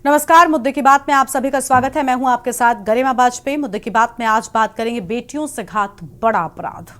नमस्कार। मुद्दे की बात में आप सभी का स्वागत है। मैं हूं आपके साथ गरिमा वाजपेयी। मुद्दे की बात में आज बात करेंगे बेटियों से घात बड़ा अपराध।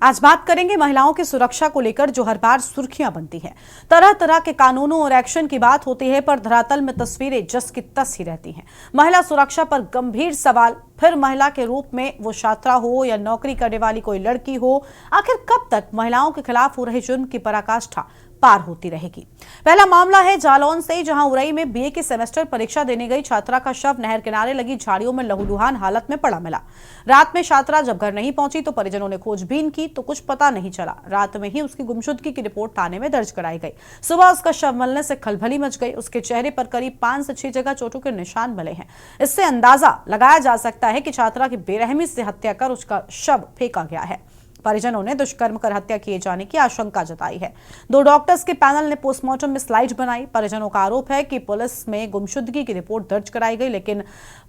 आज बात करेंगे महिलाओं की सुरक्षा को लेकर, जो हर बार सुर्खियां बनती हैं। तरह तरह के कानूनों और एक्शन की बात होती है, पर धरातल में तस्वीरें जस की तस ही रहती हैं। महिला सुरक्षा पर गंभीर सवाल, फिर महिला के रूप में वो छात्रा हो या नौकरी करने वाली कोई लड़की हो, आखिर कब तक महिलाओं के खिलाफ हो रहे जुर्म की पराकाष्ठा पार होती रहेगी। पहला मामला है जालौन से, जहां उरई में बीए की सेमेस्टर परीक्षा देने गई छात्रा का शव नहर किनारे लगी झाड़ियों में लहूलुहान हालत में पड़ा मिला। रात में छात्रा जब घर नहीं पहुंची तो परिजनों ने खोजबीन की तो कुछ पता नहीं चला। रात में ही उसकी गुमशुदगी की रिपोर्ट थाने में दर्ज कराई गई। सुबह उसका शव मिलने से खलबली मच गई। उसके चेहरे पर करीब 5 से 6 जगह चोटों के निशान मिले हैं। इससे अंदाजा लगाया जा सकता है कि छात्रा की बेरहमी से हत्या कर उसका शव फेंका गया है। परिजनों ने दुष्कर्म कर हत्या किए जाने की आशंका जताई है। 2 डॉक्टर्स के पैनल ने पोस्टमार्टम में स्लाइड बनाई। परिजनों का आरोप है कि पुलिस में गुमशुदगी की रिपोर्ट दर्ज कराई गई, लेकिन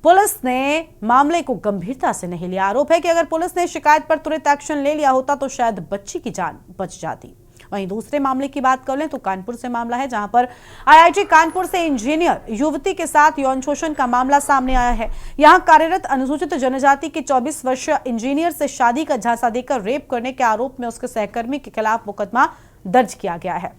पुलिस ने मामले को गंभीरता से नहीं लिया। आरोप है कि अगर पुलिस ने शिकायत पर तुरंत एक्शन ले लिया होता तो शायद बच्ची की जान बच जाती। वहीं दूसरे मामले की बात कर लें तो कानपुर से मामला है, जहां पर आईआईटी कानपुर से इंजीनियर युवती के साथ यौन शोषण का मामला सामने आया है। यहां कार्यरत अनुसूचित जनजाति के 24 वर्षीय इंजीनियर से शादी का झांसा देकर रेप करने के आरोप में उसके सहकर्मी के खिलाफ मुकदमा दर्ज किया गया है।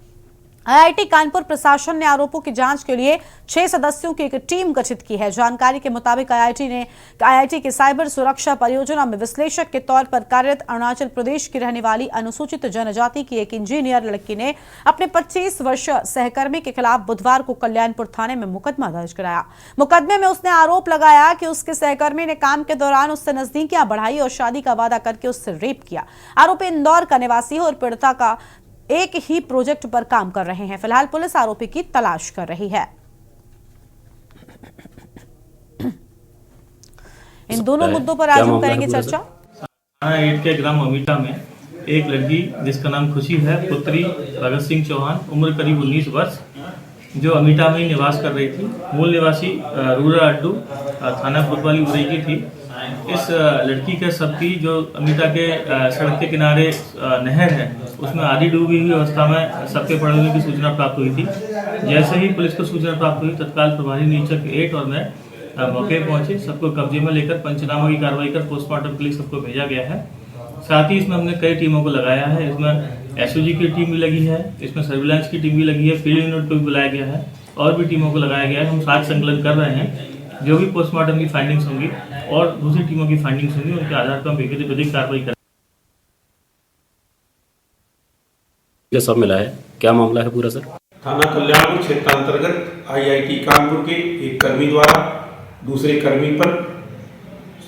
आईआईटी कानपुर प्रशासन ने आरोपों की जांच के लिए 6 सदस्यों की एक टीम गठित की है। जानकारी के मुताबिक आईआईटी के साइबर सुरक्षा परियोजना में विश्लेषक के तौर पर कार्यरत अरुणाचल प्रदेश की रहने वाली अनुसूचित जनजाति की एक इंजीनियर लड़की ने अपने 25 वर्षीय सहकर्मी के खिलाफ बुधवार को कल्याणपुर थाने में मुकदमा दर्ज कराया। मुकदमे में उसने आरोप लगाया कि उसके सहकर्मी ने काम के दौरान उससे नजदीकियां बढ़ाई और शादी का वादा करके उससे रेप किया। आरोपी इंदौर का निवासी है और पीड़िता का एक ही प्रोजेक्ट पर काम कर रहे हैं। फिलहाल पुलिस आरोपी की तलाश कर रही है। इन दोनों मुद्दों पर आज हम करेंगे चर्चा। 8 के ग्राम अमीठा में एक लड़की जिसका नाम खुशी है, पुत्री भगत सिंह चौहान, उम्र करीब 19 वर्ष, जो अमीठा में ही निवास कर रही थी। मूल निवासी रूरल अड्डू थाना कोतवाली उरई की थी। इस लड़की के शव की जो अमीठा के सड़क के किनारे नहर है, उसमें आधी डूबी हुई अवस्था में शव के पड़े होने की सूचना प्राप्त हुई थी। जैसे ही पुलिस को सूचना प्राप्त हुई, तत्काल प्रभारी निरीक्षक 8 और मैं मौके पर पहुंचे। सबको कब्जे में लेकर पंचनामा की कार्रवाई कर पोस्टमार्टम के लिए सबको भेजा गया है। साथ ही इसमें हमने कई टीमों को लगाया है। इसमें एसओजी की टीम भी लगी है, इसमें सर्विलांस की टीम भी लगी है, फील्ड यूनिट को भी बुलाया गया है और भी टीमों को लगाया गया है। हम साथ संकलन कर रहे हैं। जो भी पोस्टमार्टम की फाइंडिंग्स होंगी और दूसरी टीमों की फाइंडिंग्स होंगी, उनके आधार पर हम विधिक कार्रवाई करेंगे। सब मिला है, क्या मामला है पूरा सर? थाना कल्याणपुर क्षेत्र अंतर्गत आईआईटी कानपुर के एक कर्मी द्वारा दूसरे कर्मी पर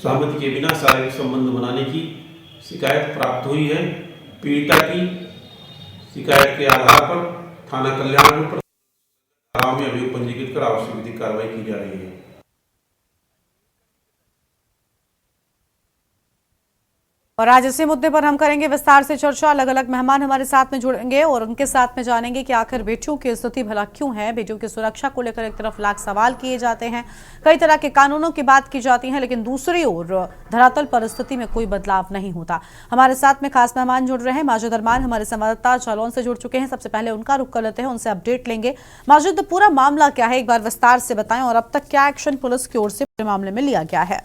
सहमति के बिना शारीरिक संबंध बनाने की शिकायत प्राप्त हुई है। पीड़िता की शिकायत के आधार पर थाना कल्याणपुर पर में अभियोग पंजीकृत कर आवश्यक विधिक कार्रवाई की जा रही है। और आज इसी मुद्दे पर हम करेंगे विस्तार से चर्चा। अलग अलग मेहमान हमारे साथ में जुड़ेंगे और उनके साथ में जानेंगे कि आखिर बेटियों की स्थिति भला क्यों है। बेटियों की सुरक्षा को लेकर एक तरफ लाख सवाल किए जाते हैं, कई तरह के कानूनों की बात की जाती है, लेकिन दूसरी ओर धरातल परिस्थिति में कोई बदलाव नहीं होता। हमारे साथ में खास मेहमान जुड़ रहे हैं। माजिद अरमान हमारे संवाददाता जालौन से जुड़ चुके हैं। सबसे पहले उनका रुख कर लेते हैं, उनसे अपडेट लेंगे। माजिद, पूरा मामला क्या है, एक बार विस्तार से बताएं और अब तक क्या एक्शन पुलिस की ओर से पूरे मामले में लिया गया है?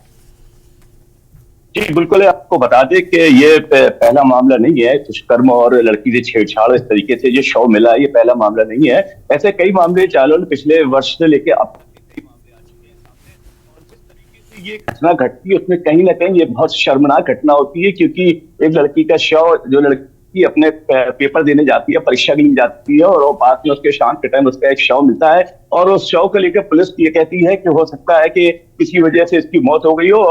जी बिल्कुल, आपको बता दें कि ये पहला मामला नहीं है। दुष्कर्म और लड़की से छेड़छाड़ इस तरीके से जो शव मिला, ये पहला मामला नहीं है। ऐसे कई मामले जालौन पिछले वर्ष से लेके अब कई मामले आ चुके हैं सामने। और जिस तरीके से ये घटना घटती है उसमें कहीं ना कहीं ये बहुत शर्मनाक घटना होती है, क्योंकि एक लड़की का शव, जो लड़की अपने पेपर देने जाती है, परीक्षा के लिए जाती है, और बाद में उसके शाम के टाइम उसका एक शव मिलता है और उस शव को लेकर पुलिस ये कहती है कि हो सकता है कि किसी वजह से इसकी मौत हो गई हो।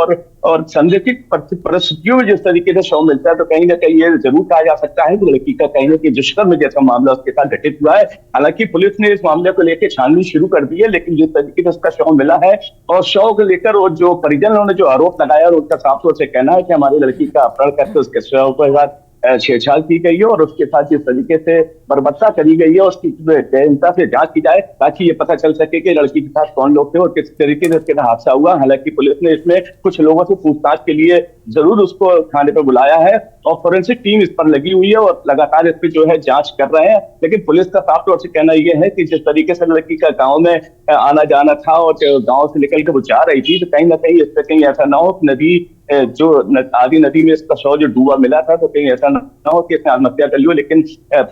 और संदिग्ध परिस्थितियों में जिस तरीके से शव मिलता है तो कहीं ना कहीं ये जरूर कहा जा सकता है कि लड़की का कहीं ना कहीं दुष्कर्म जैसा मामला उसके साथ घटित हुआ है। हालांकि पुलिस ने इस मामले को लेकर छानबीन शुरू कर दी है, लेकिन जिस तरीके से उसका शव मिला है और शव को लेकर वो जो परिजनों ने जो आरोप लगाया और उनका साफ तौर से कहना है कि हमारी लड़की का अपहरण करके उसके शव के बाद छेड़छाड़ की गई है और उसके साथ जिस तरीके से बर्बरता करी गई है उसकी गहनता से जांच की जाए ताकि ये पता चल सके कि लड़की के साथ कौन लोग थे और किस तरीके से इसके हादसा हुआ। हालांकि पुलिस ने इसमें कुछ लोगों से पूछताछ के लिए जरूर उसको थाने पर बुलाया है और फोरेंसिक टीम इस पर लगी हुई है और लगातार इस पर जो है जांच कर रहे हैं। लेकिन पुलिस का साफ तौर से कहना यह है कि जिस तरीके से लड़की का गांव में आना जाना था और गांव से निकल कर वो जा रही थी तो कहीं ना कहीं इस पर कहीं ऐसा ना हो कि नदी जो आदि नदी में इसका शव जो डूबा मिला था तो कहीं ऐसा ना हो कि इसने आत्महत्या कर ली। लेकिन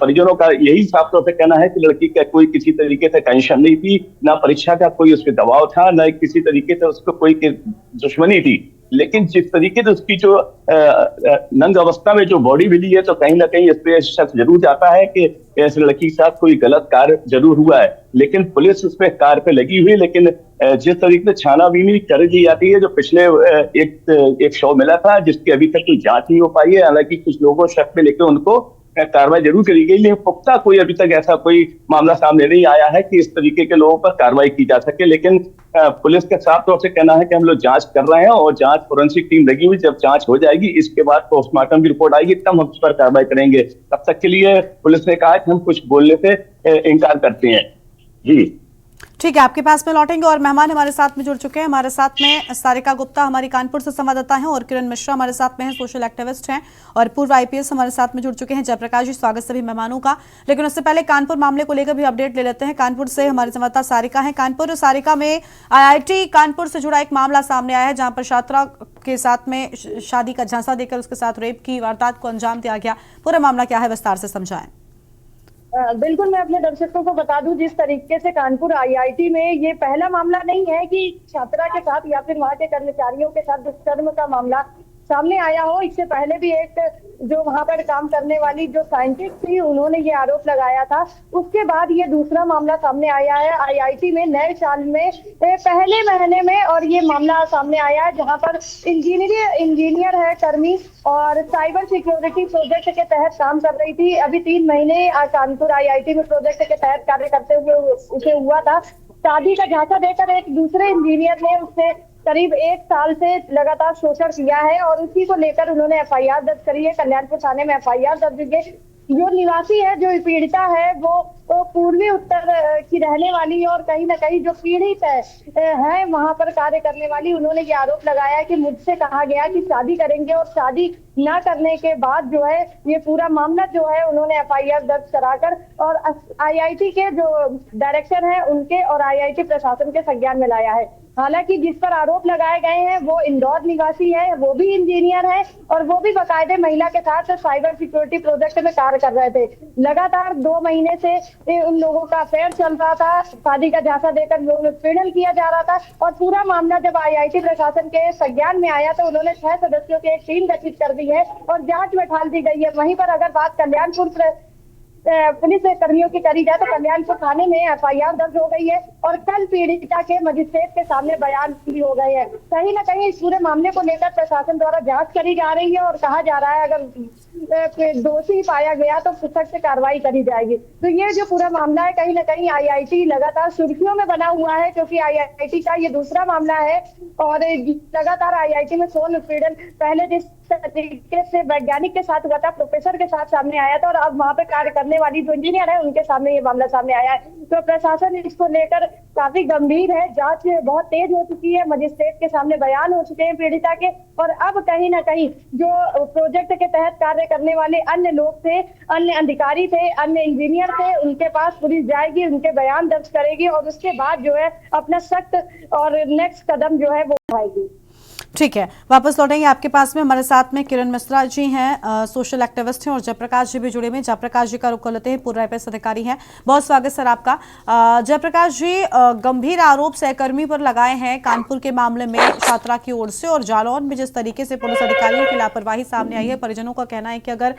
परिजनों का यही साफ तौर से कहना है कि लड़की का कोई किसी तरीके से टेंशन नहीं थी, ना परीक्षा का कोई उस पर दबाव था, ना किसी तरीके से उसको कोई दुश्मनी थी। लेकिन जिस तरीके से उसकी जो नंग अवस्था में जो बॉडी मिली है तो कहीं ना कहीं इस पे शक जरूर जाता है कि इस लड़की के साथ कोई गलत कार्य जरूर हुआ है। लेकिन पुलिस उस पे कार्य पे लगी हुई है। लेकिन जिस तरीके से छानाबीनी कर दी जाती है, जो पिछले एक शव मिला था जिसकी अभी तक कोई जांच नहीं हो पाई है, हालांकि कुछ लोगों शक में लेकर उनको कार्रवाई जरूर करी गई, लेकिन पुख्ता कोई अभी तक ऐसा कोई मामला सामने नहीं आया है कि इस तरीके के लोगों पर कार्रवाई की जा सके। लेकिन पुलिस का साफ तौर से कहना है कि हम लोग जांच कर रहे हैं और जांच फोरेंसिक टीम लगी हुई, जब जांच हो जाएगी इसके बाद पोस्टमार्टम की रिपोर्ट आएगी तब हम उस पर कार्रवाई करेंगे। तब तक के लिए पुलिस ने कहा कि हम कुछ बोलने से इनकार करते हैं। जी ठीक है, आपके पास में लौटेंगे और मेहमान हमारे साथ में जुड़ चुके हैं। हमारे साथ में सारिका गुप्ता हमारी कानपुर से संवाददाता हैं और किरण मिश्रा हमारे साथ में हैं, सोशल एक्टिविस्ट हैं और पूर्व आईपीएस हमारे साथ में जुड़ चुके हैं। जयप्रकाश जी, स्वागत सभी मेहमानों का। लेकिन उससे पहले कानपुर मामले को लेकर भी अपडेट ले लेते हैं। कानपुर से हमारे संवाददाता सारिका है। कानपुर, सारिका में आईआईटी कानपुर से जुड़ा एक मामला सामने आया है जहां पर छात्रा के साथ में शादी का झांसा देकर उसके साथ रेप की वारदात को अंजाम दिया गया। पूरा मामला क्या है, विस्तार से समझाएं। बिल्कुल, मैं अपने दर्शकों को बता दूं, जिस तरीके से कानपुर आईआईटी में ये पहला मामला नहीं है कि छात्रा के साथ या फिर वहां के कर्मचारियों के साथ दुष्कर्म का मामला सामने आया हो। इससे पहले भी एक जो वहां पर काम करने वाली जो साइंटिस्ट थी उन्होंने ये आरोप लगाया था। उसके बाद ये दूसरा मामला सामने आया है आईआईटी में नए साल में पहले महीने में, और ये मामला सामने आया है जहां पर इंजीनियर है कर्मी और साइबर सिक्योरिटी प्रोजेक्ट के तहत काम कर रही थी। अभी 3 महीने कानपुर आईआईटी में प्रोजेक्ट के तहत कार्य करते हुए उसे हुआ था। शादी का झांसा देकर एक दूसरे इंजीनियर ने उससे करीब 1 साल से लगातार शोषण किया है और उसी को लेकर उन्होंने एफआईआर दर्ज करी है। कल्याणपुर थाने में एफआईआर दर्ज हुई है। जो निवासी है, जो पीड़िता है, वो पूर्वी उत्तर की रहने वाली और कहीं ना कहीं जो पीड़ित है वहां पर कार्य करने वाली, उन्होंने ये आरोप लगाया कि मुझसे कहा गया कि शादी करेंगे और शादी ना करने के बाद जो है ये पूरा मामला जो है उन्होंने एफआईआर दर्ज कराकर और आईआईटी के जो डायरेक्टर हैं उनके और आईआईटी प्रशासन के संज्ञान में लाया है। हालांकि जिस पर आरोप लगाए गए हैं वो इंदौर निवासी है, वो भी इंजीनियर है और वो भी बाकायदे महिला के साथ साइबर सिक्योरिटी प्रोजेक्ट में कार्य कर रहे थे। लगातार 2 महीने से उन लोगों का अफेयर चल रहा था, शादी का झांसा देकर लोगों में उत्पीड़न किया जा रहा था और पूरा मामला जब आईआईटी प्रशासन के संज्ञान में आया तो उन्होंने 6 सदस्यों की एक टीम गठित कर दी है और जांच में ढाल दी गई है। वहीं पर अगर बात कल्याणपुर पुलिस कर्मियों की करी जाए तो कल्याणपुर थाने में एफआईआर दर्ज हो गई है और कल पीड़िता के मजिस्ट्रेट के सामने बयान भी हो गए हैं। कहीं ना कहीं इस पूरे मामले को लेकर प्रशासन द्वारा जांच करी जा रही है और कहा जा रहा है अगर दोषी पाया गया तो सख्त कार्रवाई करी जाएगी। तो ये जो पूरा मामला है कहीं ना कहीं आईआईटी लगातार सुर्खियों में बना हुआ है क्योंकि आईआईटी का ये दूसरा मामला है और लगातार आईआईटी में यौन उत्पीड़न पहले जिस तरीके से वैज्ञानिक के साथ हुआ था, प्रोफेसर के साथ सामने आया था और अब वहां पे कार्य करने वाली जो इंजीनियर है उनके सामने ये मामला सामने आया है। तो प्रशासन इसको लेकर काफी गंभीर है, जांच बहुत तेज हो चुकी है, मजिस्ट्रेट के सामने बयान हो चुके हैं पीड़िता के और अब कहीं ना कहीं जो प्रोजेक्ट के तहत कार्य करने वाले अन्य लोग थे, अन्य अधिकारी थे, अन्य इंजीनियर थे, उनके पास पुलिस जाएगी, उनके बयान दर्ज करेगी और उसके बाद जो है अपना सख्त और नेक्स्ट कदम जो है वो उठाएगी। ठीक है, वापस लौटेंगे आपके पास में। हमारे साथ में किरण मिश्रा जी हैं, सोशल एक्टिविस्ट हैं और जयप्रकाश जी भी जुड़े हुए। जयप्रकाश जी का रुख कर लेते हैं, पूर्व आईपीएस अधिकारी हैं। बहुत स्वागत सर आपका। जयप्रकाश जी, गंभीर आरोप सहकर्मी पर लगाए हैं कानपुर के मामले में छात्रा की ओर से और जालौन में जिस तरीके से पुलिस अधिकारियों की लापरवाही सामने आई है, परिजनों का कहना है कि अगर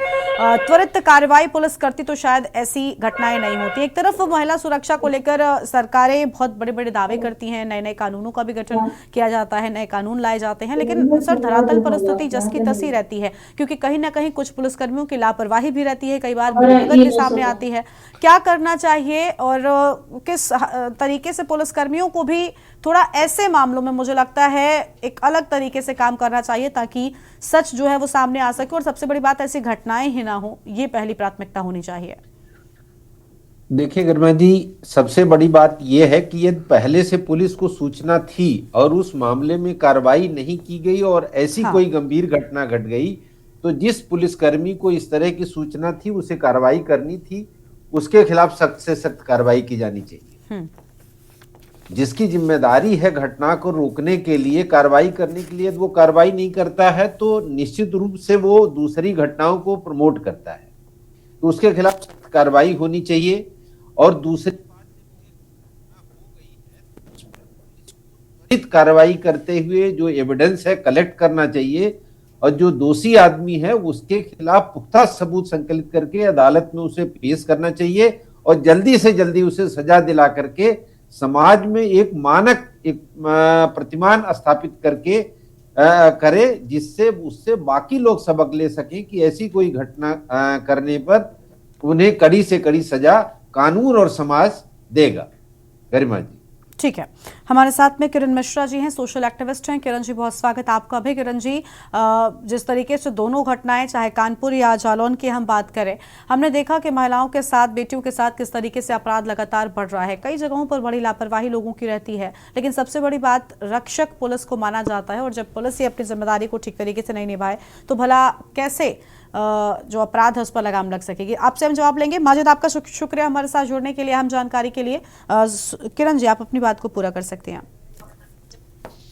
त्वरित कार्रवाई पुलिस करती तो शायद ऐसी घटनाएं नहीं होती। एक तरफ महिला सुरक्षा को लेकर सरकारें बहुत बड़े बड़े दावे करती हैं, नए नए कानूनों का भी गठन किया जाता है, नए कानून लाए जाते हैं, जाते हैं, लेकिन सर धरातल पर स्थिति जस की तस ही रहती है, क्योंकि कहीं ना कहीं कुछ पुलिसकर्मियों की लापरवाही भी रहती है, कई बार गलत भी सामने आती है। क्या करना चाहिए और किस तरीके से पुलिसकर्मियों को भी थोड़ा ऐसे मामलों में मुझे लगता है एक अलग तरीके से काम करना चाहिए, ताकि सच जो है वो सामने आ सके और सबसे बड़ी बात ऐसी घटनाएं ही ना हो, ये पहली प्राथमिकता होनी चाहिए। देखिए गरिमा जी, सबसे बड़ी बात यह है कि यदि पहले से पुलिस को सूचना थी और उस मामले में कार्रवाई नहीं की गई और ऐसी कोई गंभीर घटना घट गई, तो जिस पुलिसकर्मी को इस तरह की सूचना थी उसे कार्रवाई करनी थी, उसके खिलाफ सख्त से सख्त कार्रवाई की जानी चाहिए। जिसकी जिम्मेदारी है घटना को रोकने के लिए, कार्रवाई करने के लिए, वो कार्रवाई नहीं करता है तो निश्चित रूप से वो दूसरी घटनाओं को प्रमोट करता है, तो उसके खिलाफ सख्त कार्रवाई होनी चाहिए। और दूसरी बात, कार्रवाई करते हुए जो एविडेंस है कलेक्ट करना चाहिए और जो दोषी आदमी है उसके खिलाफ पुख्ता सबूत संकलित करके अदालत में उसे पेश करना चाहिए और जल्दी से जल्दी उसे सजा दिला करके समाज में एक मानक, एक प्रतिमान स्थापित करके करे, जिससे उससे बाकी लोग सबक ले सकें कि ऐसी कोई घटना करने पर उन्हें कड़ी से कड़ी सजा कानून और समाज देगा। गरिमा जी, ठीक है, हमारे साथ में किरण मिश्रा जी हैं, सोशल एक्टिविस्ट हैं। किरण जी, बहुत स्वागत आपका भी। किरण जी, जिस तरीके से दोनों घटनाएं, चाहे कानपुर या जालौन की हम बात करें, हमने देखा कि महिलाओं के साथ, बेटियों के साथ किस तरीके से अपराध लगातार बढ़ रहा है। कई जगहों पर बड़ी लापरवाही लोगों की रहती है, लेकिन सबसे बड़ी बात, रक्षक पुलिस को माना जाता है और जब पुलिस ही अपनी जिम्मेदारी को ठीक तरीके से नहीं निभाए तो भला कैसे जो अपराध है उस पर लगाम लग सकेगी। आपसे हम जवाब लेंगे। माजिद, आपका शुक्रिया हमारे साथ जुड़ने के लिए, हम जानकारी के लिए। किरण जी, आप अपनी बात को पूरा कर सकते हैं।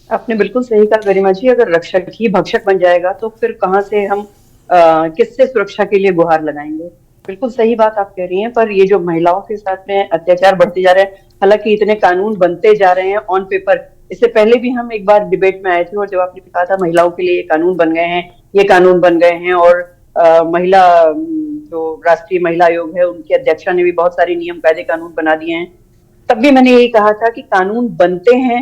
आपने बिल्कुल सही कहा गरिमा जी, अगर रक्षक ही भक्षक बन जाएगा तो फिर कहां से हम किससे सुरक्षा के लिए गुहार लगाएंगे। बिल्कुल सही बात आप कह रही हैं, पर ये जो महिलाओं के साथ में अत्याचार बढ़ते जा रहे हैं, हालांकि इतने कानून बनते जा रहे हैं ऑन पेपर। इससे पहले भी हम एक बार डिबेट में आए थे और जब आपने कहा था महिलाओं के लिए ये कानून बन गए हैं, ये कानून बन गए हैं, और महिला जो राष्ट्रीय महिला आयोग है उनकी अध्यक्षा ने भी बहुत सारे नियम कायदे कानून बना दिए हैं, तब भी मैंने यही कहा था कि कानून बनते हैं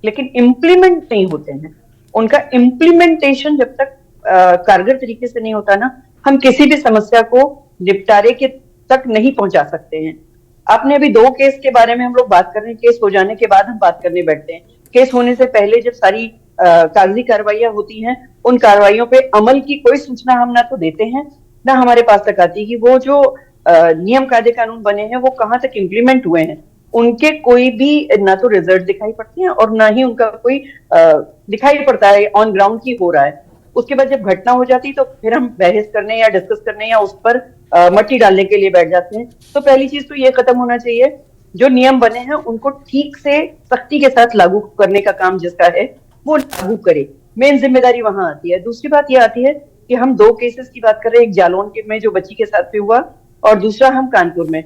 लेकिन इम्प्लीमेंट नहीं होते हैं। उनका इम्प्लीमेंटेशन जब तक कारगर तरीके से नहीं होता ना, हम किसी भी समस्या को निपटारे के तक नहीं पहुंचा सकते हैं। आपने अभी 2 केस के बारे में हम लोग बात कर रहे हैं, केस हो जाने के बाद हम बात करने बैठते हैं। केस होने से पहले जब सारी कागजी कार्रवाइयां होती हैं, उन कार्रवाइयों पे अमल की कोई सूचना हम ना तो देते हैं ना हमारे पास तक आती कि वो जो नियम कायदे कानून बने हैं वो कहाँ तक इम्प्लीमेंट हुए हैं। उनके कोई भी ना तो रिजल्ट दिखाई पड़ते हैं और ना ही उनका कोई दिखाई पड़ता है ऑन ग्राउंड की हो रहा है। उसके बाद जब घटना हो जाती तो फिर हम बहस करने या डिस्कस करने या उस पर मट्टी डालने के लिए बैठ जाते हैं। तो पहली चीज तो ये खत्म होना चाहिए, जो नियम बने हैं उनको ठीक से सख्ती के साथ लागू करने का काम जिसका है वो लागू करे। मेन जिम्मेदारी वहां आती है। दूसरी बात ये आती है कि हम 2 केसेस की बात कर रहे हैं, एक जालौन के में जो बच्ची के साथ में हुआ और दूसरा हम कानपुर में।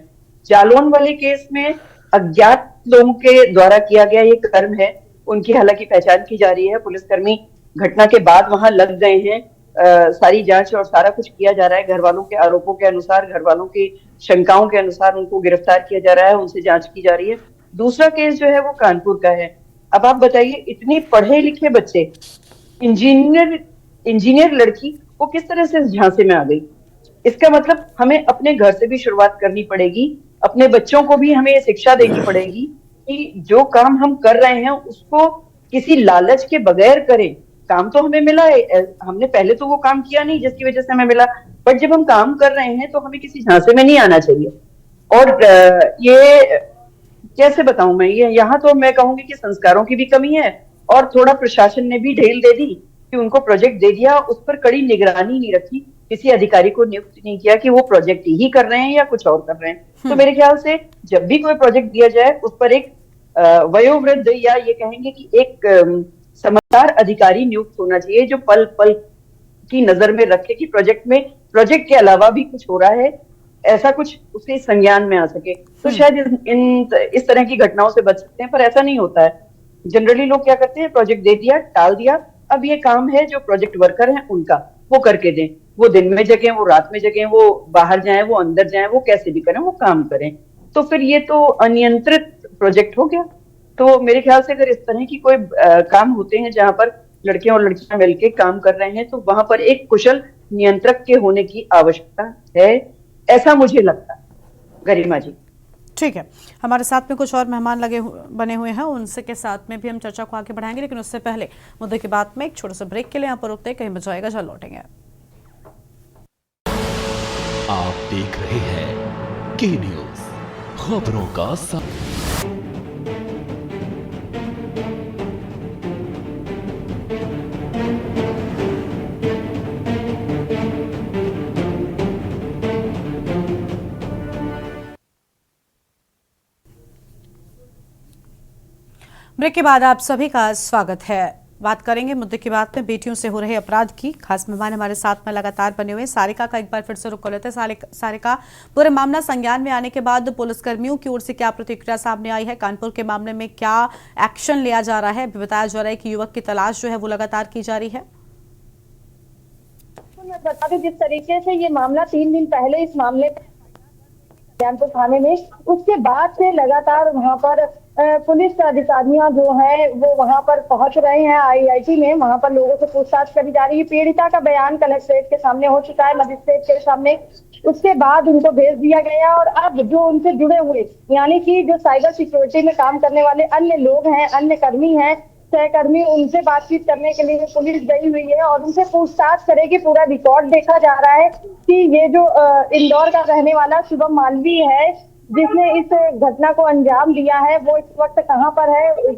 जालौन वाले केस में अज्ञात लोगों के द्वारा किया गया ये कर्म है, उनकी हालांकि पहचान की जा रही है। पुलिसकर्मी घटना के बाद वहां लग गए हैं, सारी जांच और सारा कुछ किया जा रहा है। घर वालों के आरोपों के अनुसार, घर वालों की शंकाओं के अनुसार उनको गिरफ्तार किया जा रहा है, उनसे जांच की जा रही है। दूसरा केस जो है वो कानपुर का है। अब आप बताइए, इतने पढ़े लिखे बच्चे, इंजीनियर लड़की, वो किस तरह से झांसे में आ गई। इसका मतलब हमें अपने घर से भी शुरुआत करनी पड़ेगी, अपने बच्चों को भी हमें शिक्षा देनी पड़ेगी कि जो काम हम कर रहे हैं उसको किसी लालच के बगैर करें। काम तो हमें मिला है, हमने पहले तो वो काम किया नहीं जिसकी वजह से हमें मिला, बट जब हम काम कर रहे हैं तो हमें किसी झांसे में नहीं आना चाहिए। और ये कैसे बताऊं मैं, ये यहाँ तो मैं कहूंगी कि संस्कारों की भी कमी है और थोड़ा प्रशासन ने भी ढील दे दी कि उनको प्रोजेक्ट दे दिया, उस पर कड़ी निगरानी नहीं रखी, किसी अधिकारी को नियुक्त नहीं किया कि वो प्रोजेक्ट ही कर रहे हैं या कुछ और कर रहे हैं। तो मेरे ख्याल से जब भी कोई प्रोजेक्ट दिया जाए उस पर एक वयोवृद्ध या ये कहेंगे कि एक समझदार अधिकारी नियुक्त होना चाहिए, जो पल पल की नजर में रखे कि प्रोजेक्ट के अलावा भी कुछ हो रहा है, ऐसा कुछ उसके संज्ञान में आ सके। तो शायद इस तरह की घटनाओं से बच सकते हैं, पर ऐसा नहीं होता है। जनरली लोग क्या करते हैं, प्रोजेक्ट दे दिया, टाल दिया, अब ये काम है जो प्रोजेक्ट वर्कर हैं उनका, वो करके दें। वो दिन में जगें, वो रात में जगें, वो बाहर जाएं, वो अंदर जाएं, वो कैसे भी करें, वो काम करें। तो फिर ये तो अनियंत्रित प्रोजेक्ट हो गया। तो मेरे ख्याल से अगर इस तरह की कोई काम होते हैं जहां पर लड़के और लड़कियां मिलकर काम कर रहे हैं, तो वहां पर एक कुशल नियंत्रक के होने की आवश्यकता है, ऐसा मुझे लगता है। गरिमा जी, ठीक है, हमारे साथ में कुछ और मेहमान बने हुए हैं, उनसे के साथ में भी हम चर्चा को आगे बढ़ाएंगे, लेकिन उससे पहले मुद्दे की बात में एक छोटे से ब्रेक के लिए यहाँ पर रुकते हैं, कहीं बचाएगा जल्द लौटेंगे। आप देख रहे हैं के न्यूज, खबरों का ब्रेक के बाद आप सभी का स्वागत है। बात करेंगे मुद्दे की बात में बेटियों से हो रहे अपराध की। खास मेहमान हमारे साथ में लगातार बने हुए। सारिका का एक बार फिर से रुक कर लेते हैं। सारिका, पूरे मामला संज्ञान में आने के बाद पुलिसकर्मियों की ओर से क्या प्रतिक्रिया सामने आई है? कानपुर के मामले में क्या एक्शन लिया जा रहा है? बताया जा रहा है कि युवक की तलाश जो है वो लगातार की जा रही है। मैं बता दूं, जिस तरीके से ये मामला 3 दिन पहले इस मामले कानपुर थाने में, उसके बाद से लगातार वहां पर पुलिस अधिकारियां जो है वो वहां पर पहुंच रहे हैं आईआईटी में। वहां पर लोगों से पूछताछ करी जा रही है। पीड़िता का बयान कलेक्ट्रेट के सामने हो चुका है, मजिस्ट्रेट के सामने। उसके बाद उनको भेज दिया गया और अब जो उनसे जुड़े हुए यानी कि जो साइबर सिक्योरिटी में काम करने वाले अन्य लोग हैं, अन्य कर्मी हैं, सहकर्मी, उनसे बातचीत करने के लिए पुलिस गई हुई है और उनसे पूछताछ करेगी। पूरा रिकॉर्ड देखा जा रहा है कि ये जो इंदौर का रहने वाला शुभम मालवी है, जिसने इस घटना को अंजाम दिया है, वो इस वक्त कहाँ पर है।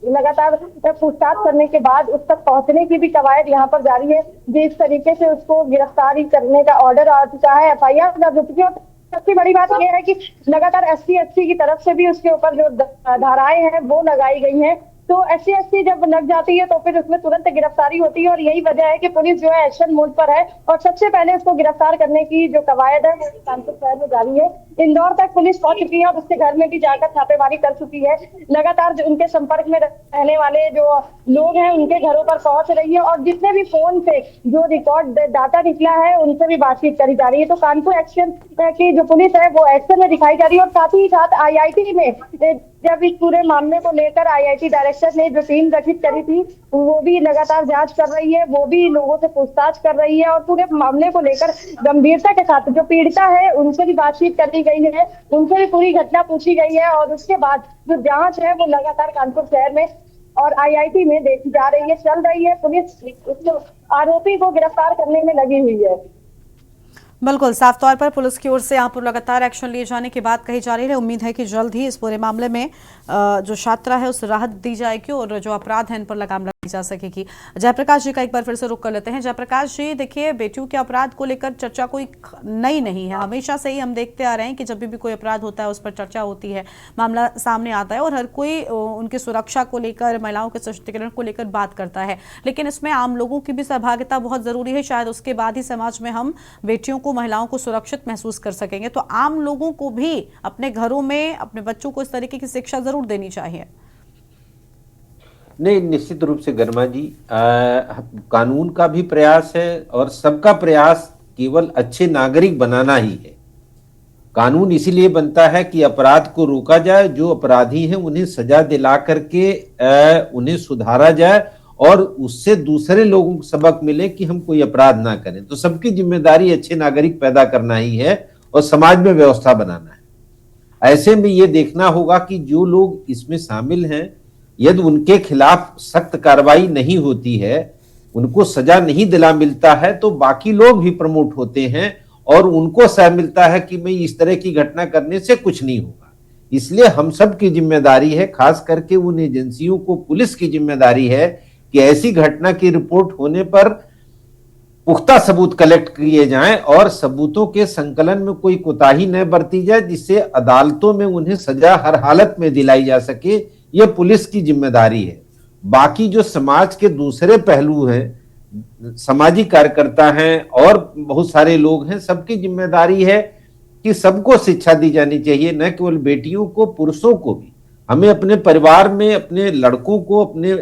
लगातार पूछताछ करने के बाद उस तक पहुंचने की भी कवायद यहाँ पर जारी है। जिस तरीके से उसको गिरफ्तारी करने का ऑर्डर आ चुका है, FIR दर्ज हो चुकी है। सबसे बड़ी बात यह है कि लगातार SC की तरफ से भी उसके ऊपर जो धाराएं हैं वो लगाई गई हैं। तो SC जब लग जाती है तो फिर उसमें तुरंत गिरफ्तारी होती है और यही वजह है कि पुलिस जो है एक्शन मोड पर है और सबसे पहले उसको गिरफ्तार करने की जो कवायद है वो कानपुर शहर में जारी है। इंदौर तक पुलिस पहुंच चुकी है और उसके घर में भी जाकर छापेमारी कर चुकी है। लगातार जो उनके संपर्क में रहने वाले जो लोग हैं उनके घरों पर पहुंच रही है और जितने भी फोन से जो रिकॉर्ड डाटा निकला है उनसे भी बातचीत करी जा रही है। तो कानपुर एक्शन की जो पुलिस है वो एक्शन में दिखाई जा रही है और साथ ही साथ IIT में जब इस पूरे मामले को लेकर IIT डायरेक्टर ने जो टीम गठित करी थी वो भी लगातार जांच कर रही है, वो भी लोगों से पूछताछ कर रही है और पूरे मामले को लेकर गंभीरता के साथ जो पीड़िता है उनसे भी बातचीत करी गई है, उनसे भी पूरी घटना पूछी गई है और उसके बाद जो जांच है वो लगातार कानपुर शहर में और IIT में देखी जा रही है, चल रही है। पुलिस आरोपी को गिरफ्तार करने में लगी हुई है। बिल्कुल, साफ तौर पर पुलिस की ओर से यहाँ पर लगातार एक्शन लिए जाने की बात कही जा रही है। उम्मीद है कि जल्द ही इस पूरे मामले में जो छात्रा है उसे राहत दी जाएगी और जो अपराध है इन पर लगाम लगाई जा सकेगी। जयप्रकाश जी का एक बार फिर से रुक कर लेते हैं। जयप्रकाश जी, देखिए, बेटियों के अपराध को लेकर चर्चा कोई नई नहीं है। हमेशा से ही हम देखते आ रहे हैं कि जब भी कोई अपराध होता है उस पर चर्चा होती है, मामला सामने आता है और हर कोई उनकी सुरक्षा को लेकर, महिलाओं के सशक्तिकरण को लेकर बात करता है। लेकिन इसमें आम लोगों की भी सहभागिता बहुत जरूरी है। शायद उसके बाद ही समाज में हम बेटियों को, महिलाओं को सुरक्षित महसूस कर सकेंगे। तो आम लोगों को भी अपने घरों में अपने बच्चों को इस तरीके की शिक्षा जरूर देनी चाहिए। नहीं, निश्चित रूप से गरिमा जी, कानून का भी प्रयास है और सबका प्रयास केवल अच्छे नागरिक बनाना ही है। कानून इसीलिए बनता है कि अपराध को रोका जाए, जो अपराधी हैं उन्हें सजा दिला करके उन्हें सुधारा जाए और उससे दूसरे लोगों को सबक मिले कि हम कोई अपराध ना करें। तो सबकी जिम्मेदारी अच्छे नागरिक पैदा करना ही है और समाज में व्यवस्था बनाना है। ऐसे में ये देखना होगा कि जो लोग इसमें शामिल हैं, यदि उनके खिलाफ सख्त कार्रवाई नहीं होती है, उनको सजा नहीं दिला मिलता है, तो बाकी लोग भी प्रमोट होते हैं और उनको सह मिलता है कि मैं इस तरह की घटना करने से कुछ नहीं होगा। इसलिए हम सब की जिम्मेदारी है, खास करके उन एजेंसियों को, पुलिस की जिम्मेदारी है कि ऐसी घटना की रिपोर्ट होने पर पुख्ता सबूत कलेक्ट किए जाएं और सबूतों के संकलन में कोई कोताही न बरती जाए, जिससे अदालतों में उन्हें सजा हर हालत में दिलाई जा सके। यह पुलिस की जिम्मेदारी है। बाकी जो समाज के दूसरे पहलू हैं, सामाजिक कार्यकर्ता हैं और बहुत सारे लोग हैं, सबकी जिम्मेदारी है कि सबको शिक्षा दी जानी चाहिए, न केवल बेटियों को, पुरुषों को भी। हमें अपने परिवार में अपने लड़कों को, अपने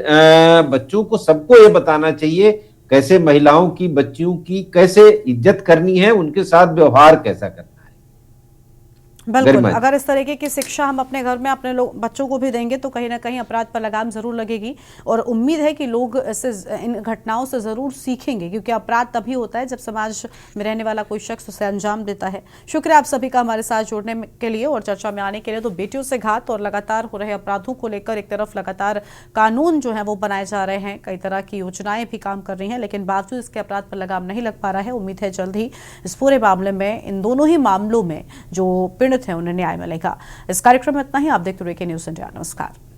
बच्चों को, सबको ये बताना चाहिए कैसे महिलाओं की, बच्चियों की कैसे इज्जत करनी है, उनके साथ व्यवहार कैसा करना है। बिल्कुल, गरिमा जी। अगर इस तरीके की शिक्षा हम अपने घर में अपने बच्चों को भी देंगे तो कहीं ना कहीं अपराध पर लगाम जरूर लगेगी और उम्मीद है कि लोग इन घटनाओं से जरूर सीखेंगे, क्योंकि अपराध तभी होता है जब समाज में रहने वाला कोई शख्स उसे अंजाम देता है। शुक्रिया आप सभी का हमारे साथ जुड़ने के लिए और चर्चा में आने के लिए। तो बेटियों से घात और लगातार हो रहे अपराधों को लेकर एक तरफ लगातार कानून जो है वो बनाए जा रहे हैं, कई तरह की योजनाएं भी काम कर रही हैं, लेकिन बावजूद इसके अपराध पर लगाम नहीं लग पा रहा है। उम्मीद है जल्द ही इस पूरे मामले में, इन दोनों ही मामलों में जो पीड़ित हैं उन्हें न्याय मिलेगा। इस कार्यक्रम में इतना ही। आप देखते रहिए के न्यूज़ इंडिया। नमस्कार।